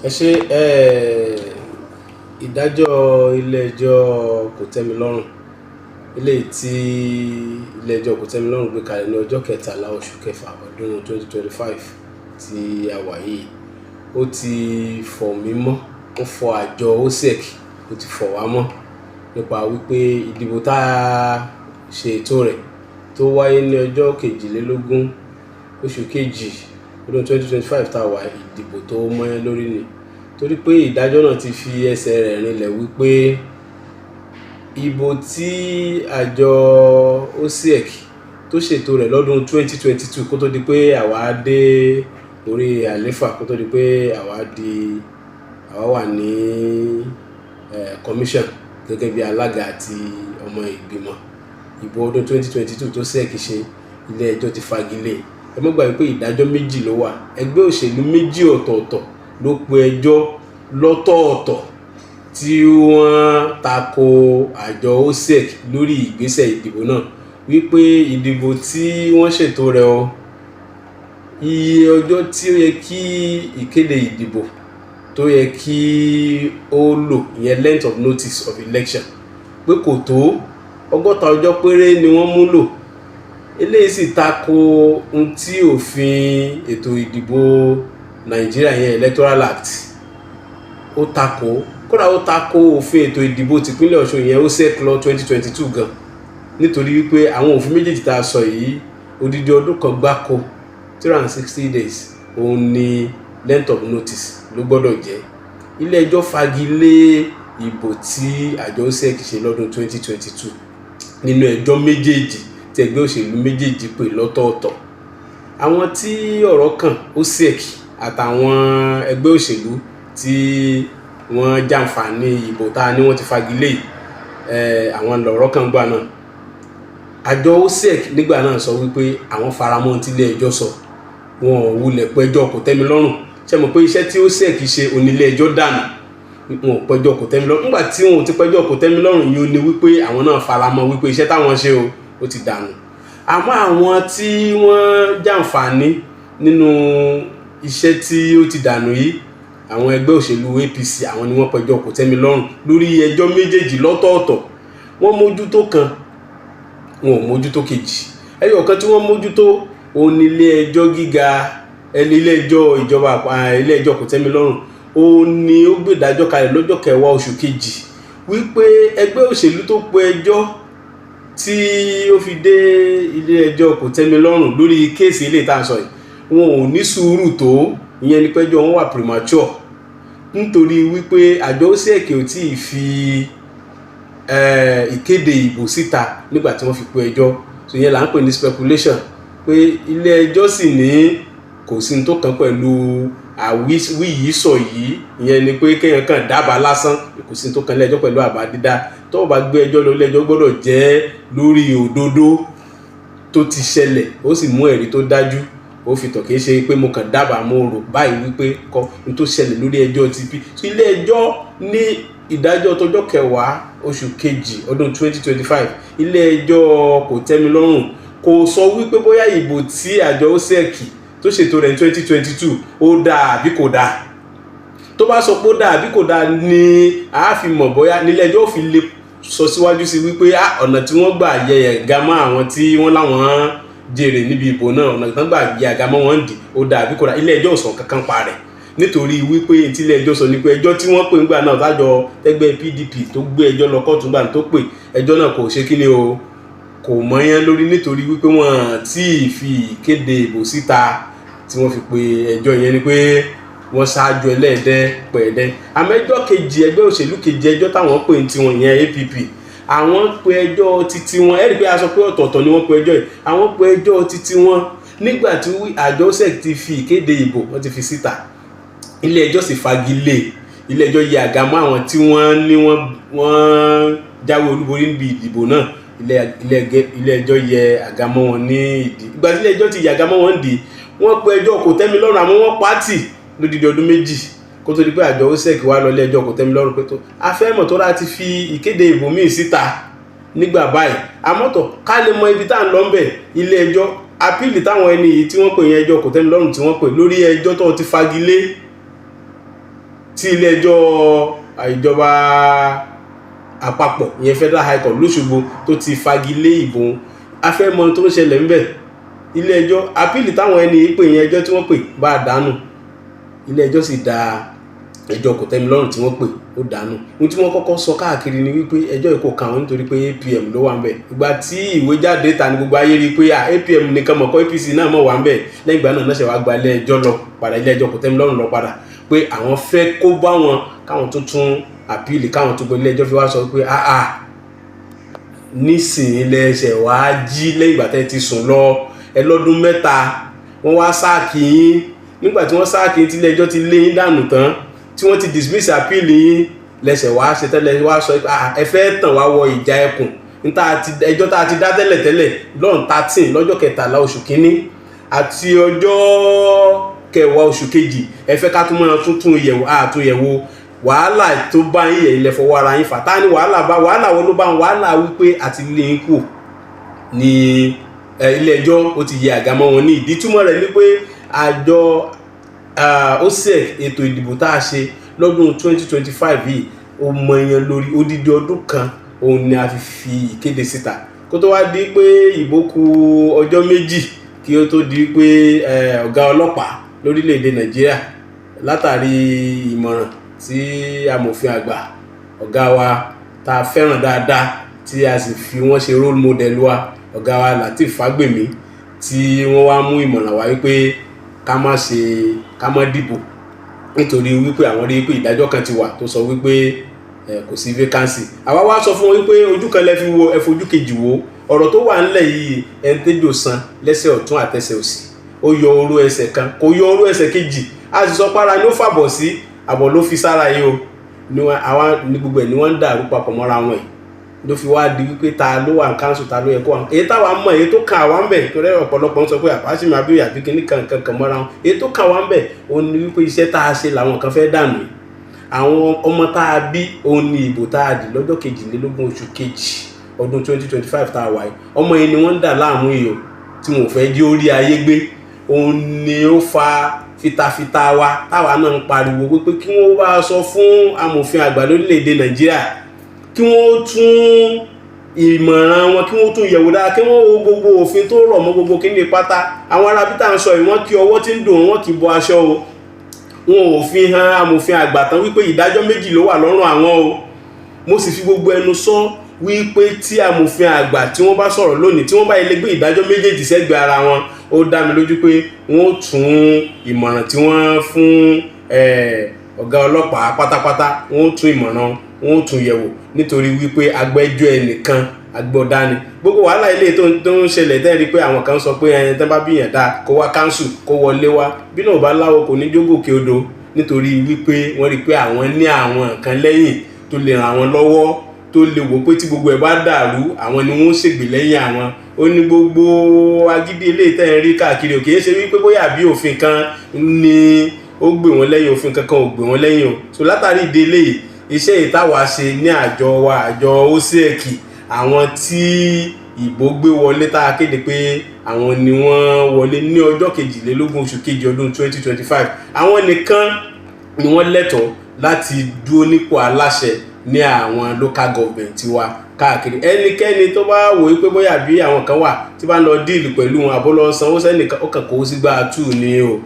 ẹ ṣe ìdájọ́ ilé-ẹjọ́ kòtẹ́milọ́rùn eléyìí tí ilé-ẹjọ́ kòtẹ́milọ́rùn gbé kalẹ̀ ní ọjọ́ 13 oṣù kẹfà ọdún 2025 tí a wà yìí ó ti fọ̀ mí mọ́, ó fọ̀ àjọ OSEC, ó ti fọ̀ wá mọ́ nípa wípé ìdìbò tá a ṣe ètò rẹ̀ tó wáyé ní ọjọ́ 22 oṣù kejì ọdún 2025 tá a wà ìdìbò tó mọ́yán lórí ni, torí pé ìdájọ́ náà ti fi ẹsẹ̀ rẹ̀ rinlẹ̀ wípé ìbò tí àjọ OSEC tó ṣètò rẹ̀ lọ́dún 2022 kó tó di pé àwa dé orí àléfà, kó tó di pé àwa wà ní commission gẹ́gẹ́ bí alága àti ọmọ ìgbìmọ̀ ìbò ọdún 2022 tó SEC ṣe, ilé ẹjọ́ ti fagilé. Ẹ má gbàgbé pé ìdájọ́ méjì ló wà, ẹgbẹ́ òṣèlú méjì ọ̀tọ̀ọ̀tọ̀ ló pe ẹjọ́ lọ́tọ̀ọ̀tọ̀ tí wọ́n tako àjọ OSEC lórí ìgbésẹ̀ ìdìbò náà wípé ìdìbò tí wọ́n ṣètò rẹ̀ iye ọjọ́ tí ó yẹ kí ìkéde ìdìbò tó yẹ kí ó lò, ìyẹn length of notice of election, pé kò tó 60 ọjọ́ péré ni wọ́n mú lò. Eléyìí sì tako ohun tí òfin ètò ìdìbò Nàìjíríà yẹn Electoral Act ó tako, kódà ó tako òfin ètò ìdìbò tìpínlẹ̀ Ọ̀ṣun yẹn OSEC law 2022 gan, nítorí wípé àwọn òfin méjèèjì tá a sọ yìí odidi ọdún kan gbáko 360 days òun ni length of notice ló gbọ́dọ̀ jẹ́. Ilé ẹjọ́ fagilé ìbò tí àjọ OSEC ṣe lọ́dún 2022 nínú ẹjọ́ méjèèjì tí ẹgbẹ́ òṣèlú méjèèjì pè lọ́tọ̀ọ̀tọ̀. Àwọn tí ọ̀rọ̀ kàn OSEC àtàwọn ẹgbẹ́ òṣèlú tí wọ́n jàǹfààní ìbò tá a ní wọ́n ti fagilé àwọn lọ̀rọ̀ kan gbà náà. Àjọ OSEC nígbà náà sọ wípé àwọn faramọ́ tí ilé ẹjọ́ sọ, wọn ò wulẹ̀ pẹjọ́ kòtẹ́milọ́rùn. Ṣé mọ̀ pé iṣẹ́ tí OSEC ṣe onílé ẹjọ́ dànù, wọn ò pẹjọ́ kòtẹ́milọ́rùn. Nígbà tí wọn ò ti pẹjọ́ kòtẹ́milọ́rùn yìí ó ní wípé àwọn náà faramọ́ wípé iṣẹ́ táwọn ṣe ó ti dànù. Àmọ́ àwọn tí wọ́n jàǹfààní nínú iṣẹ́ tí ó ti dànù yìí, àwọn ẹgbẹ́ òṣèlú APC, àwọn ni wọ́n pẹjọ́ kòtẹ́milọ́rùn lórí ẹjọ́ méjèèjì lọ́tọ̀ọ̀tọ̀. Wọ́n mójútó kan, wọn ò mójútó kejì. Ẹyọ kan tí wọ́n mójútó òun ni ilé ẹjọ́ gíga, ilé ẹjọ́ ìjọba, ilé ẹjọ́ kòtẹ́milọ́rùn òun ni ó gbé ìdájọ́ kalẹ̀ lọ́jọ́ 10 oṣù kejì wípé ẹgbẹ́ òṣèlú tó pe ẹjọ́ tí ó fi dé ilé ẹjọ́ kòtẹ́milọ́rùn lórí kéèsì ilé tá à ń sọ yìí, wọn ò ní sùúrù tó, ìyẹn ni pẹ́jọ́ wọn wà premature, nítorí wípé àjọ OSEC ò tí ì fi ìkéde ìbò síta nígbà tí wọ́n fi pe ẹjọ́. So ìyẹn là ń pè ní speculation, pé ilé ẹjọ́ sì ní kò sí ní tó kàn pẹ̀lú àwíwí yìí sọ yìí, ìyẹn ni pé kéèyàn kàn dábàá lásán, kò sí ní tó kàn ilé ẹjọ́ pẹ̀lú àbá dídá. tó bá gbé ẹjọ́ lọ ilé ẹjọ́ gbọ́dọ̀ jẹ́ lórí òdodo tó ti ṣẹlẹ̀, ó sì mú ẹ̀rí tó dájú, ó fi tàn, kìí ṣe pé mo kàn dábàá mo rò báyìí wípé kọ́ ní tó ṣẹlẹ̀ lórí ẹjọ́ TP. So ilé ẹjọ́ ní ìdájọ́ tọjọ́ 10 oṣù kejì ọdún 2025, ilé ẹjọ́ kòtẹ́milọ́rùn kò sọ wípé bóyá ìbò tí àjọ OSEC tó ṣètò rẹ̀ ní 2022 ó dáa àbí kò dáa. Tó bá sọ pé ó dáa àbí kò dáa ni a fi mọ̀ bóyá nílé ẹjọ́ fi lè sọ síwájú sí wípé ọ̀nà tí wọ́n gbà yẹ ẹ̀gá mọ́ àwọn tí wọ́n láwọn jèrè níbi ìbò náà, ọ̀nà tí wọ́n gbà yẹ ẹ̀gá mọ́ wọn dì ó dáa àbí kò dáa. Ilé ẹjọ́ ò sọ kankan pa rẹ̀, nítorí wípé tí ilé ẹjọ́ sọ ní pé ẹjọ́ tí wọ́n pè ńgbà náà tájọ ẹgbẹ́ PDP tó gbé ẹjọ́ lọ kóòtù gbà tó pè ẹjọ́ náà kò ṣe kíni o, kò mọ́yán lórí, nítorí wípé wọ́n tí ì fi ìkéde ìbò síta tí wọ́n fi pe ẹjọ́ yẹn, ni pé wọ́n ṣáájú ẹlẹ́ẹ̀dẹ́ pẹ̀ẹ́dẹ́. Àmọ́ ẹjọ́ kejì, ẹgbẹ́ òṣèlú kejì, ẹjọ́ táwọn pè ní tiwọn yẹn APP, àwọn pe ẹjọ́ títí wọn. Ẹ rí pé a sọ pé ọ̀tọ̀ọ̀tọ̀ ni wọ́n pe ẹjọ́ yìí, àwọn pe ẹjọ́ títí wọn nígbà tí àjọ OSEC ti fi ìkéde ìbò wọ́n ti fi síta. Ilé ẹjọ́ sì fagilé, ilé ẹjọ́ yẹ àga mọ́ àwọn tí wọ́n ní wọ́n jáwé olúborí níbi ìdìbò náà. Ilé ẹjọ́ yẹ àga mọ́ wọn ní ìdí. Ìgbà tí ilé ẹjọ́ ti yẹ àga mọ́ wọn dì, wọ́n pe ẹjọ́ kòtẹ́milọ́rùn, àmọ́ wọ́n pàtì lódidi ọdún méjì kó tó di pé àjọ OSEC wá lọ ilé ẹjọ́ kòtẹ́milọ́rùn pé tó afẹ́mọ̀ tó láti fi ìkéde ìbò míì síta nígbà báyìí. Àmọ́tọ̀ ká lè mọ ibi tá à ń lọ ń bẹ̀, ilé ẹjọ́ apíìlì táwọn ẹni yìí tí wọ́n pè yẹn ẹjọ́ kòtẹ́milọ́rùn tí wọ́n pè lórí ẹjọ́ tó ti fagilé tí ilé ẹjọ́ ìjọba àpapọ̀ ìyẹn Federal High Court l'Óṣogbo tó ti fagilé ìbò afẹ́mọ́ tó ń ṣẹlẹ̀ ń bẹ̀. Ilé ẹjọ́ apíìlì táwọn ẹni pè yẹn ẹjọ́ tí wọ́n pè bá dànù, ilé ẹjọ́ sì dá ẹjọ́ kòtẹ́milọ́rùn tí wọ́n pè ó dànù. Ohun tí wọ́n kọ́kọ́ sọ káàkiri ni wípé ẹjọ́ ìkó kan wọn nítorí pé APM ló wà ń bẹ̀. Ìgbà tí ìwé jáde ta ni gbogbo ayé rí pé APM nìkan mọ̀kọ́ APC náà mọ̀ wà ń bẹ̀. Lẹ́yìn ìgbà náà ṣe wá gba ilé ẹjọ́ lọ padà, ilé ẹjọ́ kòtẹ́milọ́rùn lọ padà pé àwọn fẹ́ kó bá wọn káwọn tó tún àpíìlì káwọn tó gbọ́ ilé ẹjọ́ fi wá sọ pé nísìnyí ilé ẹsẹ̀ wá jí lẹ́yìn ìgbà tẹ́ ti sùn lọ ẹlọ́dún 3 wọ́n wá sáàkì yín. Nígbà tí wọ́n sáàkì yín tí ilé ẹjọ́ ti lé yín dànù tán tí wọ́n ti dismiss àpíìlì yín lẹ́sẹ̀ wá ṣe tẹ́lẹ̀ wá sọ ẹ fẹ́ tàn wá wọ ìjà ẹkùn ẹjọ́ tá a ti dá tẹ́lẹ̀ lọ́n 13 lọ́jọ́ 13 oṣù kínní àti ọjọ́ 10 oṣù kejì ẹ fẹ́ ká tún mọ́ tuntun yẹ̀wò wàhálà tó bá yín yẹ̀ ilẹ̀ fọwọ́ ara yín fàtá ní wàhálà wo ló bá ń wàhálà wípé àti ilé yín kù ní ilé ẹjọ́ ó ti yẹ àgámọ́ wọn ní ìdí. Túmọ̀ rẹ̀ ní pé àjọ OSEC ètò ìdìbò tá a ṣe lọ́dún 2025 yìí ó mọ èèyàn lórí odidi ọdún kan òun ni a fi ìkéde síta kó tó wá di pé ìbò kù ọjọ́ méjì kí ó tó di pé ọ̀gá ọlọ́pàá lórílẹ̀‐èdè Nàìjíríà látàrí ìmọ̀ràn tí amòfin àgbà ọ̀gá wa tá a fẹ́ràn dáadáa tí a sì fi wọ́n ṣe role model wa ọ̀gá wa Lateef Fagbemi tí wọ́n wá mú ìmọ̀ràn wá wípé ká má dìbò nítorí wípé àwọn rí pé ìdájọ́ kan ti wà tó sọ wípé kò sí vacancy. Àwa wá sọ fún wọn wípé ojú kan lẹ fi wo ẹ fojú kejì wo ọ̀rọ̀ tó wà ńlẹ̀ yìí ẹni tẹ́jọ́ san lẹ́sẹ̀ ọ̀tún àtẹsẹ̀ òsì ó yọ oró ẹsẹ̀ kan kò yọ oró ẹsẹ̀ kejì a sì sọ pára ni ó fàbọ̀ sí àbọ̀ ló fi sára yìí o ní gbogbo ẹ̀ ni wọ́n ń dàrú papọ̀ mọ́ra wọn yìí ló fi wá di wípé ta ló wà ní council ta ló yẹ kó wà èyí táwa mọ̀ èyí tó kàn wá ń bẹ̀ torí ọ̀pọ̀lọpọ̀ ń sọ pé àpáṣí máa bí àbí kíní kankan mọ́ra wọn èyí tó kàn wá ń bẹ̀ òun ni wípé iṣẹ́ tá a ṣe làwọn kan fẹ́ dànù àwọn ọmọ tá a bí òun ni ìbò tá a dì lọ́jọ́ 22 oṣù kejì ọdún 2025 tá a wáyé ọmọ yìí ni wọ́n ń dà láàmú èèyàn tí wọn ò fẹ́ jí orí ayé gbé òun ni ó fa fitafita wa táwa náà ń pariwo wípé kí wọ́n bá sọ fún amòfin àgbà lórílẹ̀‐èdè Nàìjíríà kí wọ́n tún ìmọ̀ràn wọn kí wọ́n tún yẹ̀wò dáa kí wọ́n wo gbogbo òfin tó rọ̀ mọ́ gbogbo kíní pátá àwọn arábí tá à ń sọ yìí wọ́n kí ọwọ́ tí ń dùn wọ́n kì í bọ aṣọ o wọn ò fi hàn amòfin àgbà tán wípé ìdájọ́ méjì ló wà lọ́rùn àwọn o mo sì fi gbogbo ẹnu sọ wípé tí amòfin àgbà tí wọ́n bá sọ̀rọ̀ lónìí tí wọ́n bá ilé gbé ìdájọ́ méjèèjì sẹ́gbẹ̀ẹ́ ara wọn ó dá mi lójú pé wọ́n ó tún ìmọ̀ràn tí wọ́n fún ọ̀gá ọlọ́pàá pátápátá wọ́n ó tún ìmọ̀ràn wọ́n ó tún yẹ̀wò nítorí wípé agbẹ́jọ́ ẹnìkan agbọ́dání gbogbo wàhálà ilé tó ń ṣẹlẹ̀ tẹ́rí pé àwọn kan sọ pé ẹni tán bá bíyàn dáa kó wá káńsù kó wọlé wá bí náà bá láwọ kò ní jógòkè odò nítorí wípé wọ́n rí pé àwọn ní àwọn nǹkan lẹ́yìn tó lè ràn àwọn lọ́wọ́ tó lè wò pé tí gbogbo ẹ̀ bá dàrú àwọn ni wọ́n ṣègbè lẹ́yìn àwọn ó ní gbogbo agídí ilé tẹ́ ń rí káàkiri òkè ṣe wípé bóyá bí òfin kan ni ó gbé wọn lẹ́yìn òfin kankan ò gbé wọn lẹ́yìn o so látàrí ìdílé iṣẹ́ ìtawà ṣe ní àjọ wa àjọ OSEC àwọn tí ìbò gbé wọlé tá a kéde pé àwọn ni wọ́n wọlé ní ọjọ́ 22 oṣù kejì ọdún 2025 àwọn nìkan ni wọ́n lẹ́tọ̀ọ́ láti dúró nípò aláṣẹ ní àwọn local government wa káàkiri ẹnikẹ́ni tó bá wò wípé bóyá bí àwọn kan wà tí bá ń lọ díìlì pẹ̀lú wọn àbó lọ sanwó sẹ́nìkan ó kàn kó sígbà 2 ni o.